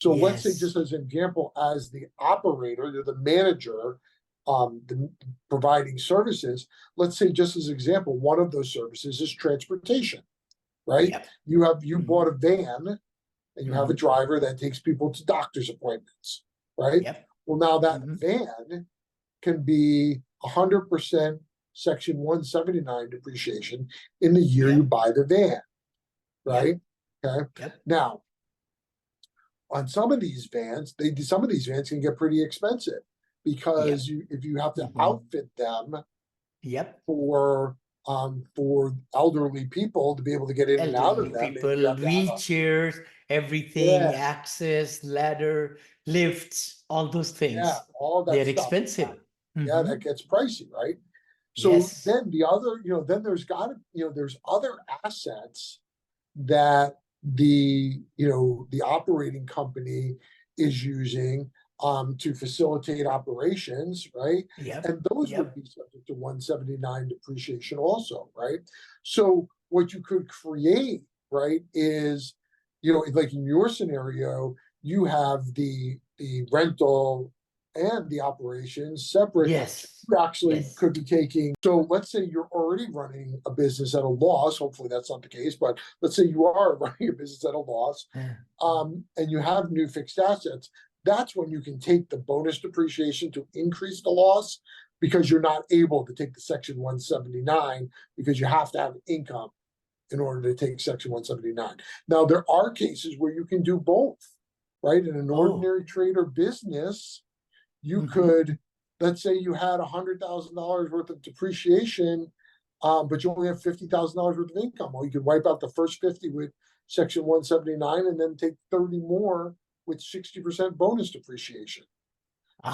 So let's say, Yes. just as an example, as the operator, you're the manager, providing services. Let's say, just as an example, one of those services is transportation, right? Yep. You Mhm. bought a van and you have a Mhm. driver that takes people to doctor's appointments, right? Yep. Well, now that Mhm. van can be 100% Section 179 depreciation in the year you Yep. buy the van, Yep. right? Okay. Yep. Now, on some of these vans can get pretty expensive Yep. because if you have to Mhm. outfit them Yep. for elderly people to be able to get in and out of Elderly them, maybe you people, have to have wheelchairs, everything, yeah, access, ladder, lifts, all those yeah, things. all that They're stuff. expensive. Yeah, that Mhm. gets pricey, right? So Yes. then the other, then there's other assets that the operating company is using to facilitate operations, right? Yep. And those would Yep. be subject to 179 depreciation also, right? So what you could create, right, is, like in your scenario, you have the rental and the operations separate. Yes. You actually Yes. could be taking, so let's say you're already running a business at a loss. Hopefully that's not the case, but let's say you are running a business at a loss, Uh, and you have new fixed assets. That's when you can take the bonus depreciation to increase the loss, because you're not able to take the Section 179 because you have to have income in order to take Section 179. Now, there are cases where you can do both, right? In an Oh. ordinary trade or business, you Mhm. could, let's say you had $100,000 worth of depreciation, but you only have $50,000 worth of income. Well, you could wipe out the first 50 with Section 179 and then take 30 more with 60% bonus depreciation.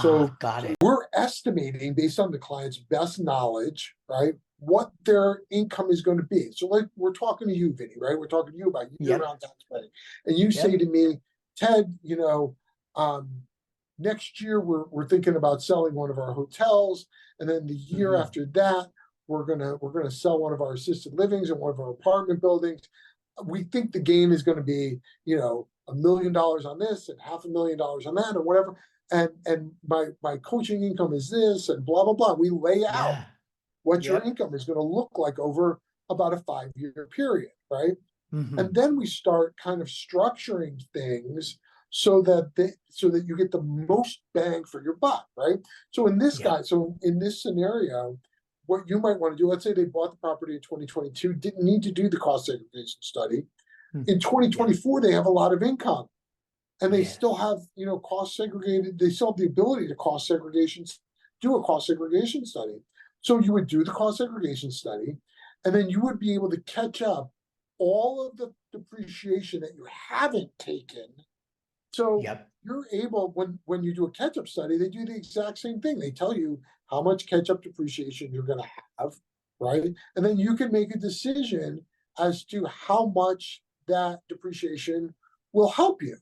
So Ah, got it. we're estimating, based on the client's best knowledge, right, what their income is going to be. So, like, we're talking to you, Vinny, right? We're talking to you about Yep. year-round tax planning, and you say Yep. to me, Ted, um, next year we're thinking about selling one of our hotels, and then the year Mhm. after that we're gonna sell one of our assisted livings and one of our apartment buildings. We think the gain is going to be, $1 million on this and $500,000 on that, or whatever. And my coaching income is this, and blah blah blah. We lay out Yeah. what your Yep. income is going to look like over about a 5-year period, right? And Mhm. then we start kind of structuring things so that you get the most bang for your buck, right? Yep. So in this scenario, what you might want to do, let's say they bought the property in 2022, didn't need to do the cost segregation study. Mm. In Yep. 2024, they have a lot of income, and they still Yes. have, cost segregated, they still have the ability to do a cost segregation study. So you would do the cost segregation study, and then you would be able to catch up all of the depreciation that you haven't taken. So Yep. you're able, when you do a catch-up study, they do the exact same thing. They tell you how much catch-up depreciation you're gonna have, right? And then you can make a decision as to how much that depreciation will help you.